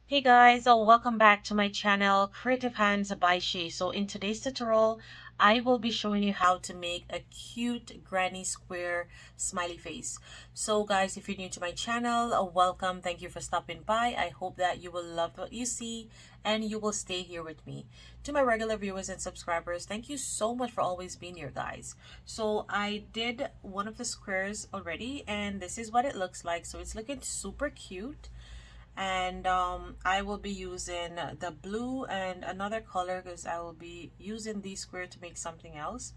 Hey guys, welcome back to my channel Creative Hands by She. So in today's tutorial, I will be showing you how to make a cute granny square smiley face. So guys, if you're new to my channel, welcome. Thank you for stopping by. I hope that you will love what you see and you will stay here with me. To my regular viewers and subscribers, thank you so much for always being here, guys. So I did one of the squares already and this is what it looks like. So it's looking super cute, and I will be using the blue and another color because I will be using these square to make something else.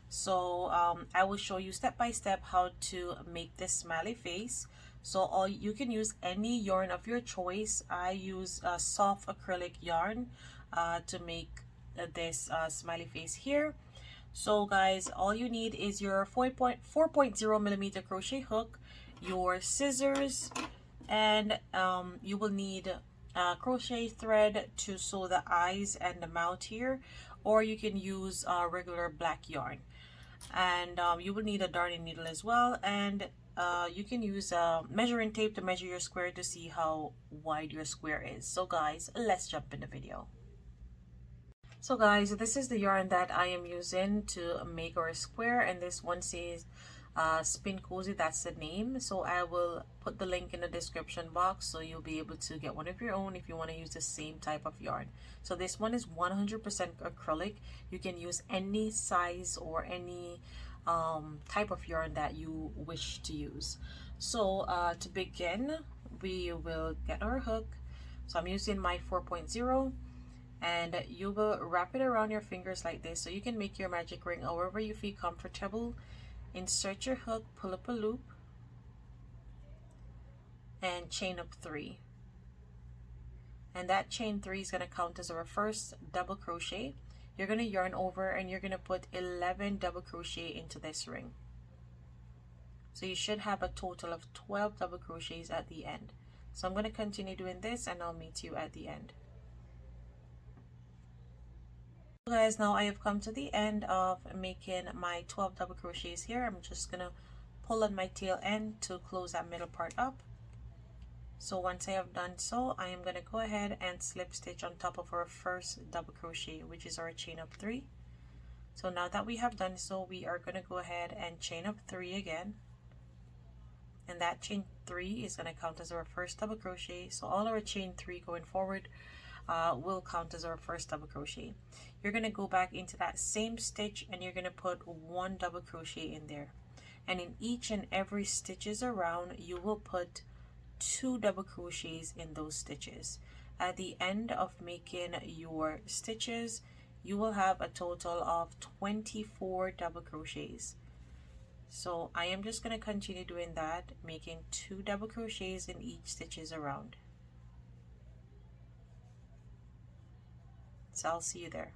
So I will show you step by step how to make this smiley face. So all you can use any yarn of your choice. I use a soft acrylic yarn to make this smiley face here. So guys, all you need is your 4.0 millimeter crochet hook, your scissors, and you will need crochet thread to sew the eyes and the mouth here, or you can use regular black yarn. And you will need a darning needle as well, and you can use measuring tape to measure your square to see how wide your square is. So guys, let's jump in the video. So guys, this is the yarn that I am using to make our square, and this one says Spin Cozy, that's the name. So I will put the link in the description box so you'll be able to get one of your own if you want to use the same type of yarn. So this one is 100% acrylic. You can use any size or any type of yarn that you wish to use. So to begin, we will get our hook. So I'm using my 4.0, and you will wrap it around your fingers like this so you can make your magic ring however you feel comfortable. Insert your hook, pull up a loop, and chain up 3, and that chain 3 is going to count as our first double crochet. You're going to yarn over and you're going to put 11 double crochet into this ring. So you should have a total of 12 double crochets at the end. So I'm going to continue doing this and I'll meet you at the end. Guys, now I have come to the end of making my 12 double crochets here. I'm just gonna pull on my tail end to close that middle part up. So once I have done so, I am gonna go ahead and slip stitch on top of our first double crochet, which is our chain up 3. So now that we have done so, we are gonna go ahead and chain up 3 again, and that chain 3 is gonna count as our first double crochet. So all our chain 3 going forward will count as our first double crochet. You're going to go back into that same stitch and you're going to put 1 double crochet in there, and in each and every stitches around you will put 2 double crochets in those stitches. At the end of making your stitches, you will have a total of 24 double crochets. So I am just going to continue doing that, making 2 double crochets in each stitches around. So I'll see you there.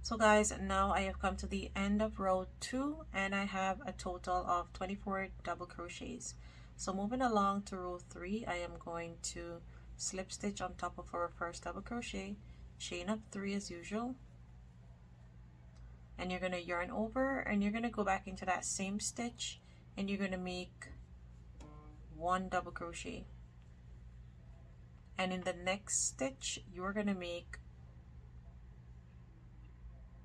So guys, now I have come to the end of row 2 and I have a total of 24 double crochets. So moving along to row 3, I am going to slip stitch on top of our first double crochet, chain up 3 as usual, and you're going to yarn over and you're going to go back into that same stitch and you're going to make 1 double crochet, and in the next stitch you're going to make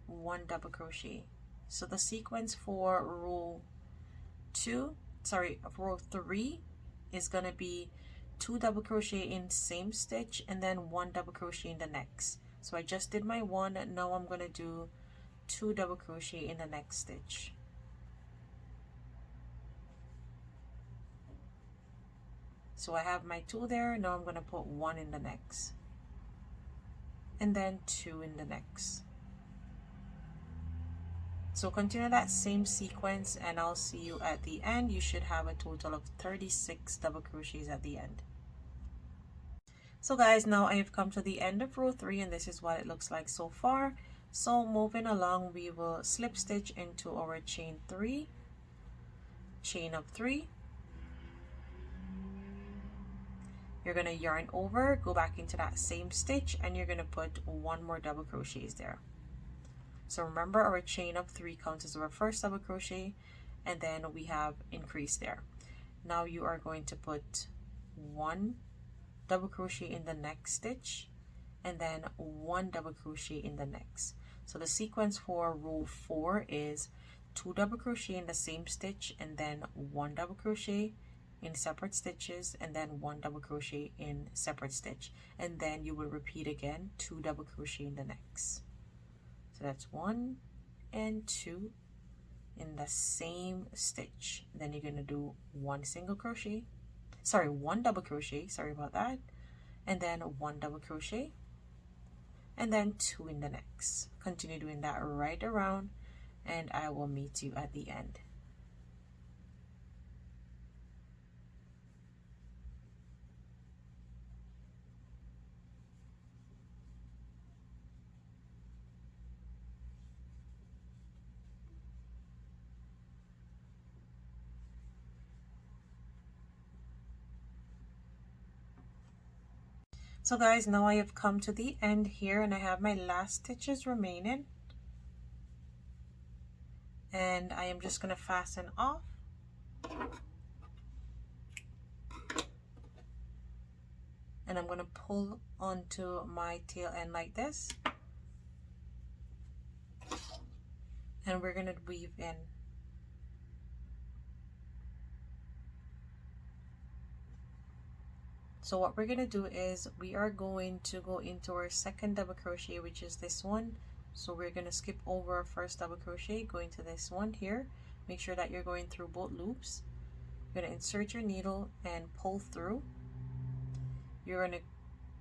1 double crochet. So the sequence for row 3 is going to be 2 double crochet in same stitch and then 1 double crochet in the next. So I just did my 1, now I'm going to do 2 double crochet in the next stitch. So I have my 2 there, now I'm going to put 1 in the next, and then 2 in the next. So continue that same sequence and I'll see you at the end. You should have a total of 36 double crochets at the end. So guys, now I have come to the end of row 3 and this is what it looks like so far. So moving along, we will slip stitch into our chain 3, chain up 3. You're going to yarn over, go back into that same stitch, and you're going to put 1 more double crochets there. So remember, our chain up 3 counts as our first double crochet, and then we have increase there. Now you are going to put 1 double crochet in the next stitch and then 1 double crochet in the next. So the sequence for row 4 is 2 double crochet in the same stitch and then 1 double crochet in separate stitches and then 1 double crochet in separate stitch, and then you will repeat again 2 double crochet in the next. So that's 1 and 2 in the same stitch. Then you're going to do 1 double crochet, sorry about that, and then 1 double crochet and then 2 in the next. Continue doing that right around, and I will meet you at the end. So guys, now I have come to the end here and I have my last stitches remaining, and I am just going to fasten off. And I'm going to pull onto my tail end like this, and we're going to weave in. So what we're going to do is we are going to go into our second double crochet, which is this one. So we're going to skip over our first double crochet, go into this one here. Make sure that you're going through both loops. You're going to insert your needle and pull through. You're going to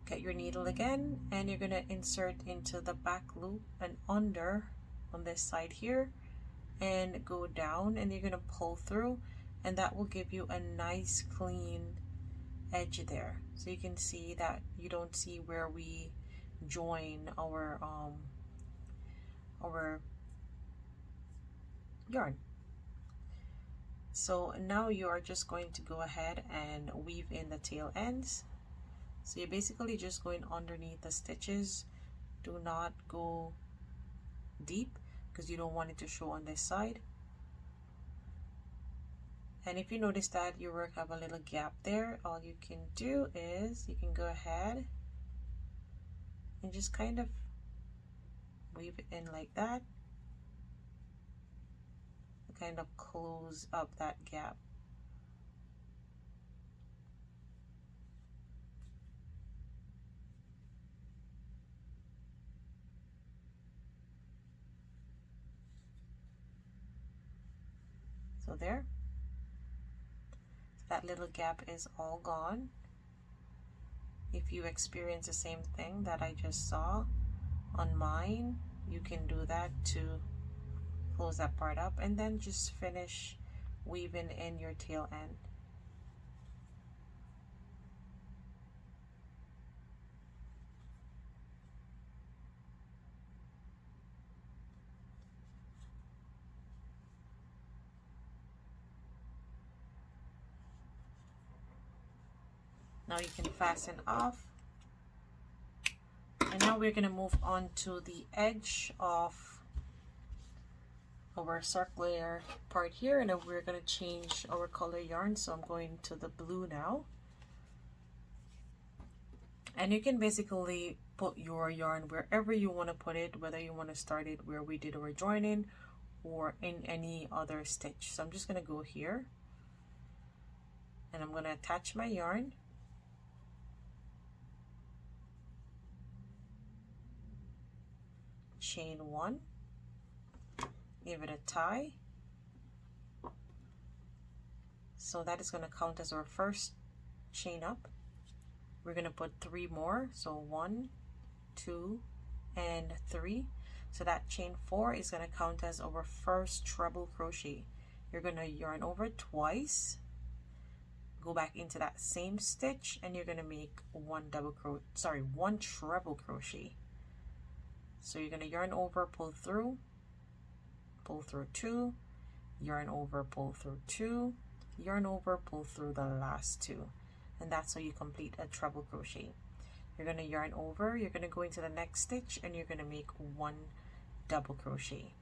get your needle again and you're going to insert into the back loop and under on this side here and go down, and you're going to pull through, and that will give you a nice clean edge there. So you can see that you don't see where we join our yarn. So now you are just going to go ahead and weave in the tail ends. So you're basically just going underneath the stitches. Do not go deep because you don't want it to show on this side. And if you notice that your work have a little gap there, all you can do is you can go ahead and just kind of weave it in like that, kind of close up that gap. So there, that little gap is all gone. If you experience the same thing that I just saw on mine, you can do that to close that part up, and then just finish weaving in your tail end. Now you can fasten off, and now we're going to move on to the edge of our circular part here, and then we're going to change our color yarn. So I'm going to the blue now, and you can basically put your yarn wherever you want to put it, whether you want to start it where we did our joining or in any other stitch. So I'm just going to go here and I'm going to attach my yarn. Chain 1, give it a tie. So that is going to count as our first chain up. We're going to put 3 more, so 1, 2, and 3. So that chain 4 is going to count as our first treble crochet. You're going to yarn over twice, go back into that same stitch, and you're going to make one treble crochet. So you're going to yarn over, pull through 2, yarn over, pull through 2, yarn over, pull through the last 2, and that's how you complete a treble crochet. You're going to yarn over, you're going to go into the next stitch, and you're going to make 1 double crochet,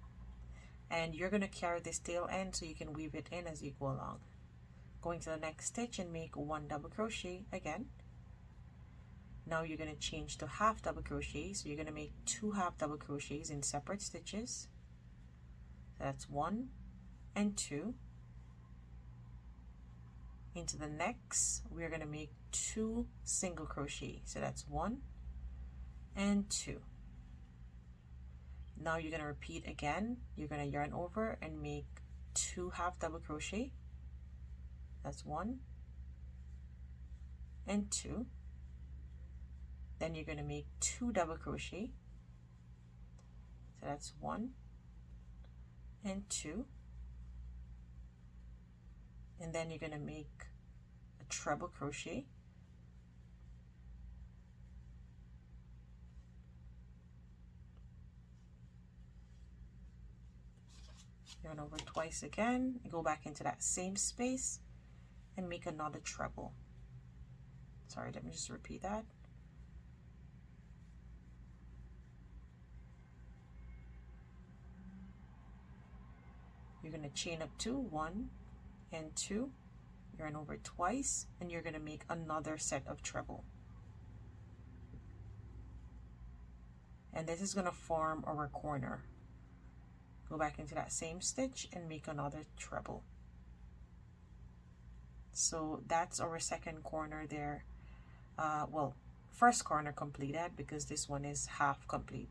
and you're going to carry this tail end so you can weave it in as you go along. Going to the next stitch and make 1 double crochet again. Now you're going to change to half double crochet, so you're going to make 2 half double crochets in separate stitches. So that's 1 and 2. Into the next, we're going to make 2 single crochet, so that's 1 and 2. Now you're going to repeat again. You're going to yarn over and make 2 half double crochet. That's 1 and 2. Then you're going to make 2 double crochet, so that's 1 and 2. And then you're going to make a treble crochet, yarn over twice again, and go back into that same space and make another treble. Sorry, let me just repeat that. You're going to chain up 2, 1 and 2, yarn over twice, and you're going to make another set of treble. And this is going to form our corner. Go back into that same stitch and make another treble. So that's our second corner there. Well, first corner completed, because this one is half complete.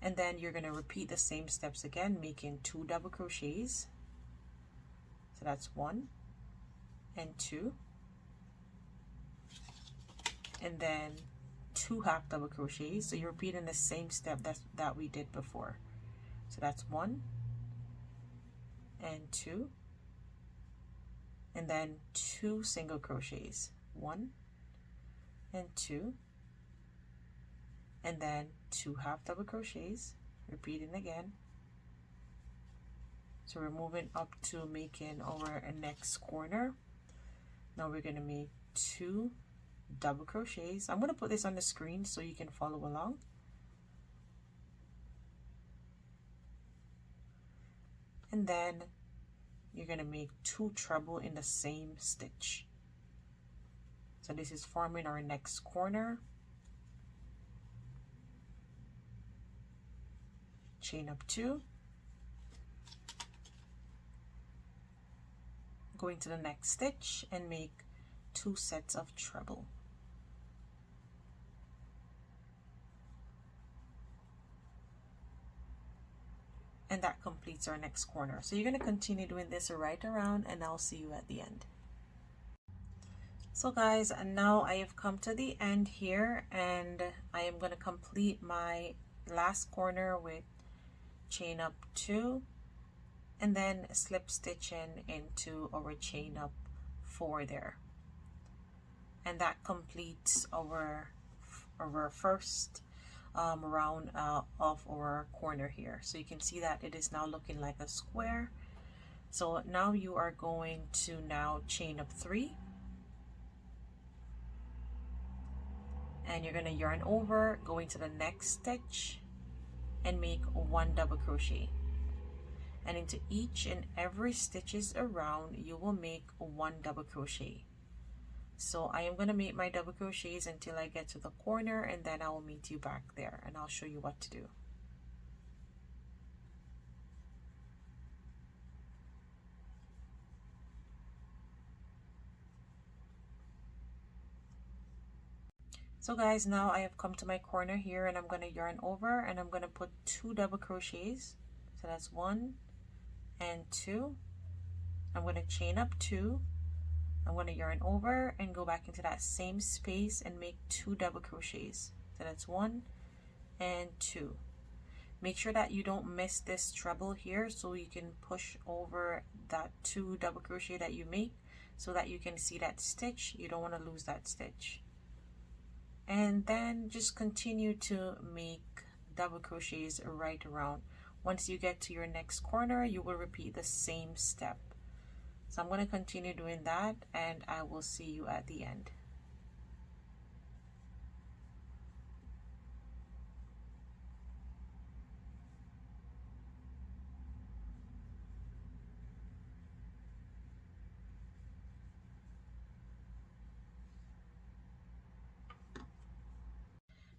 And then you're going to repeat the same steps again, making 2 double crochets. So that's 1 and 2. And then 2 half double crochets. So you're repeating the same step that we did before. So that's 1 and 2. And then 2 single crochets. 1 and 2. And then 2 half double crochets, repeating again. So we're moving up to making our next corner. Now we're going to make 2 double crochets. I'm going to put this on the screen so you can follow along. And then you're going to make 2 treble in the same stitch. So this is forming our next corner. Chain up 2, going to the next stitch and make 2 sets of treble. And that completes our next corner. So you're going to continue doing this right around, and I'll see you at the end. So guys, and now I have come to the end here, and I am going to complete my last corner with chain up 2 and then slip stitching into our chain up 4 there, and that completes our first round of our corner here. So you can see that it is now looking like a square. So now you are going to now chain up 3, and you're going to yarn over, going to the next stitch and make 1 double crochet, and into each and every stitches around you will make 1 double crochet. So I am going to make my double crochets until I get to the corner, and then I will meet you back there and I'll show you what to do. So guys, now I have come to my corner here, and I'm going to yarn over and I'm going to put 2 double crochets. So that's 1 and 2. I'm going to chain up 2. I'm going to yarn over and go back into that same space and make 2 double crochets. So that's 1 and 2. Make sure that you don't miss this treble here, so you can push over that 2 double crochet that you make so that you can see that stitch. You don't want to lose that stitch. And then just continue to make double crochets right around. Once you get to your next corner, you will repeat the same step. So I'm going to continue doing that, and I will see you at the end.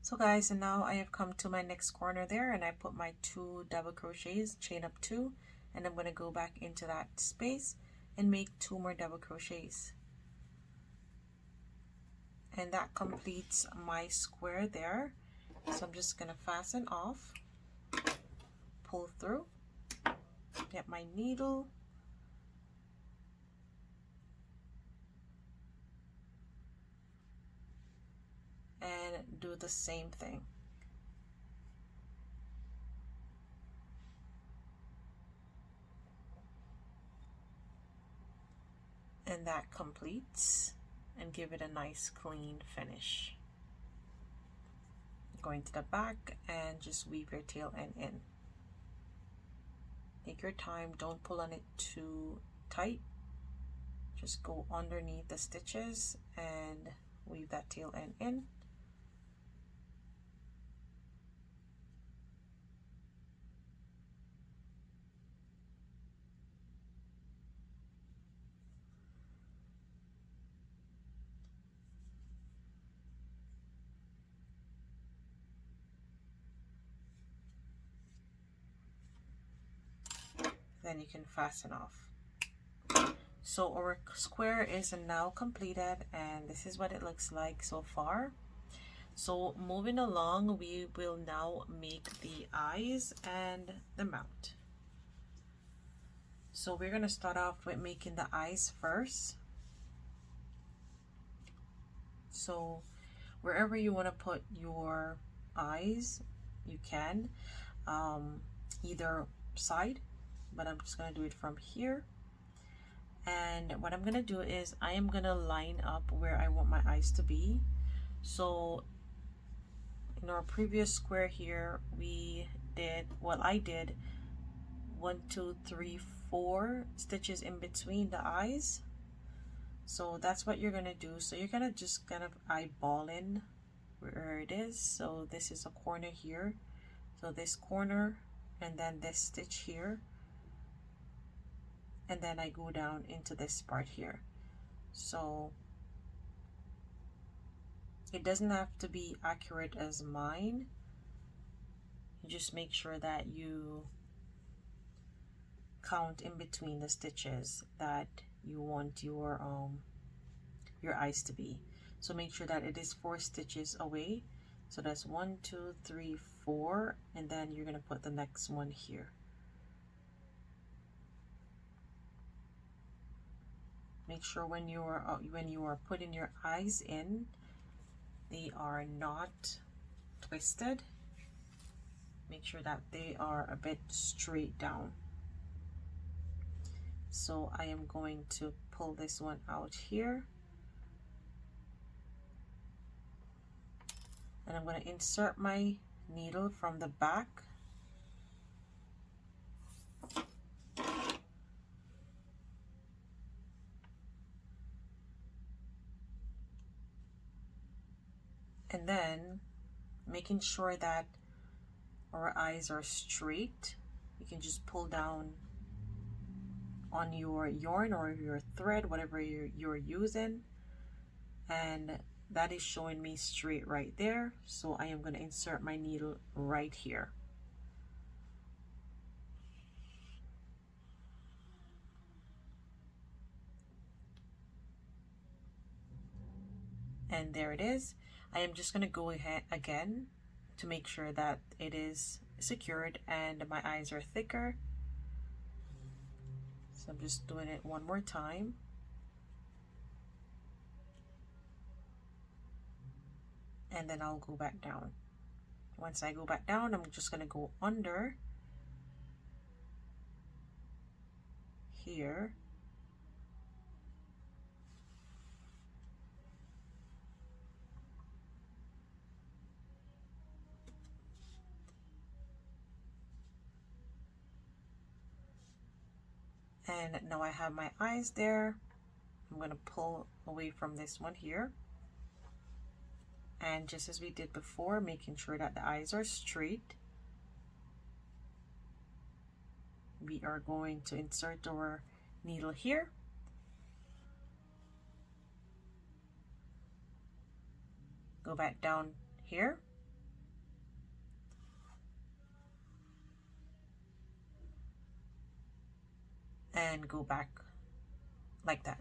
So guys, and now I have come to my next corner there, and I put my 2 double crochets, chain up 2, and I'm going to go back into that space and make 2 more double crochets. And that completes my square there. So I'm just going to fasten off, pull through, get my needle, and do the same thing. And that completes, and give it a nice clean finish. Going to the back and just weave your tail end in. Take your time, don't pull on it too tight. Just go underneath the stitches and weave that tail end in. Then you can fasten off. So our square is now completed, and this is what it looks like so far. So moving along, we will now make the eyes and the mouth. So we're going to start off with making the eyes first. So wherever you want to put your eyes, you can, either side, but I'm just going to do it from here. And what I'm going to do is I am going to line up where I want my eyes to be. So in our previous square here, we did, well, I did 1, 2, 3, 4 stitches in between the eyes. So that's what you're going to do. So you're going to just kind of eyeball in where it is. So this is a corner here, so this corner, and then this stitch here, and then I go down into this part here. So it doesn't have to be accurate as mine. You just make sure that you count in between the stitches that you want your eyes to be. So make sure that it is 4 stitches away. So that's 1, 2, 3, 4, and then you're going to put the next one here. Make sure when you are putting your eyes in, they are not twisted. Make sure that they are a bit straight down. So I am going to pull this one out here, and I'm going to insert my needle from the back. And then making sure that our eyes are straight, you can just pull down on your yarn or your thread, whatever you're using, and that is showing me straight right there. So I am going to insert my needle right here. And there it is. I am just going to go ahead again to make sure that it is secured and my eyes are thicker. So I'm just doing it one more time. And then I'll go back down. Once I go back down, I'm just going to go under here. And now I have my eyes there. I'm going to pull away from this one here. And just as we did before, making sure that the eyes are straight, we are going to insert our needle here. Go back down here. and go back like that.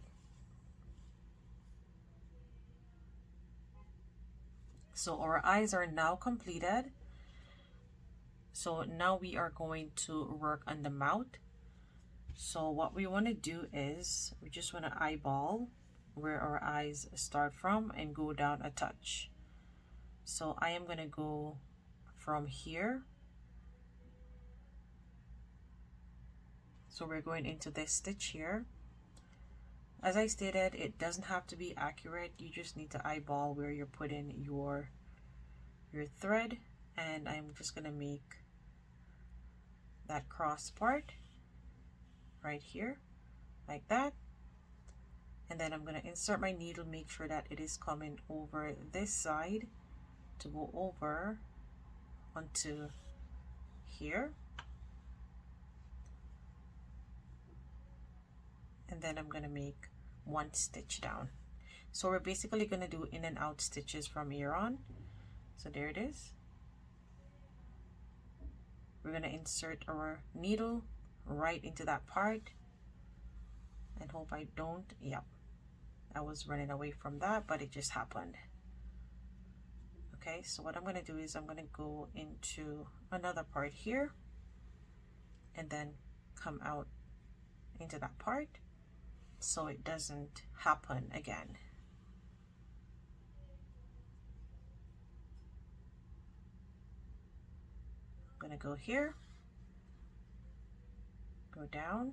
So our eyes are now completed. So now we are going to work on the mouth. So what we want to do is we just want to eyeball where our eyes start from and go down a touch. So I am going to go from here. So we're going into this stitch here. As I stated, it doesn't have to be accurate. You just need to eyeball where you're putting your thread, and I'm just going to make that cross part right here like that. And then I'm going to insert my needle, make sure that it is coming over this side to go over onto here. And then I'm going to make one stitch down. So we're basically going to do in and out stitches from here on. So there it is. We're going to insert our needle right into that part and hope I don't, yep, I was running away from that, but it just happened. Okay, so what I'm going to do is I'm going to go into another part here and then come out into that part so it doesn't happen again. I'm going to go here, go down,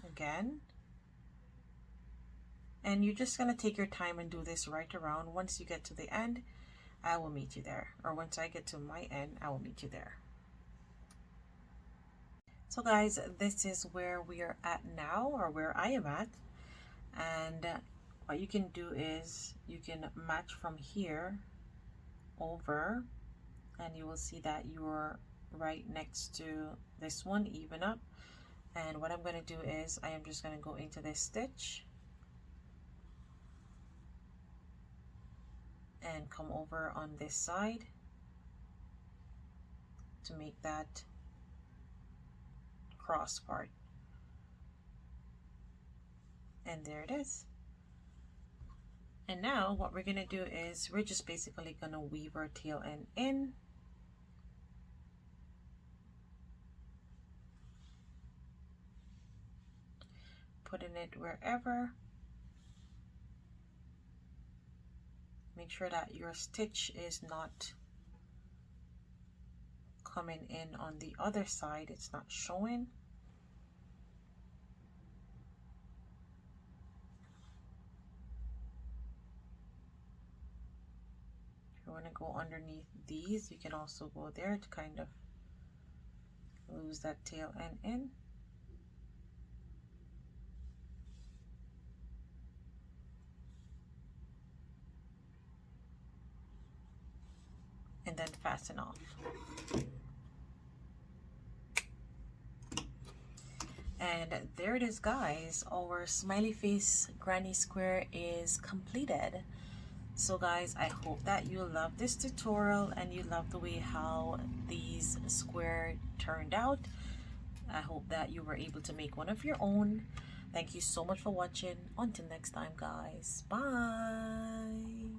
again, and you're just going to take your time and do this right around. Once you get to the end, I will meet you there, or once I get to my end, I will meet you there. So guys, this is where we are at now, or where I am at, and what you can do is you can match from here over, and you will see that you're right next to this one, even up. And what I'm going to do is I am just going to go into this stitch and come over on this side to make that cross part, and there it is. And now what we're going to do is we're just basically going to weave our tail end in, putting it wherever. Make sure that your stitch is not coming in on the other side, it's not showing. If you want to go underneath these, you can also go there to kind of lose that tail end in. And then fasten off. And there it is, guys. Our smiley face granny square is completed. So guys, I hope that you love this tutorial and you love the way how these square turned out. I hope that you were able to make one of your own. Thank you so much for watching. Until next time, guys. Bye.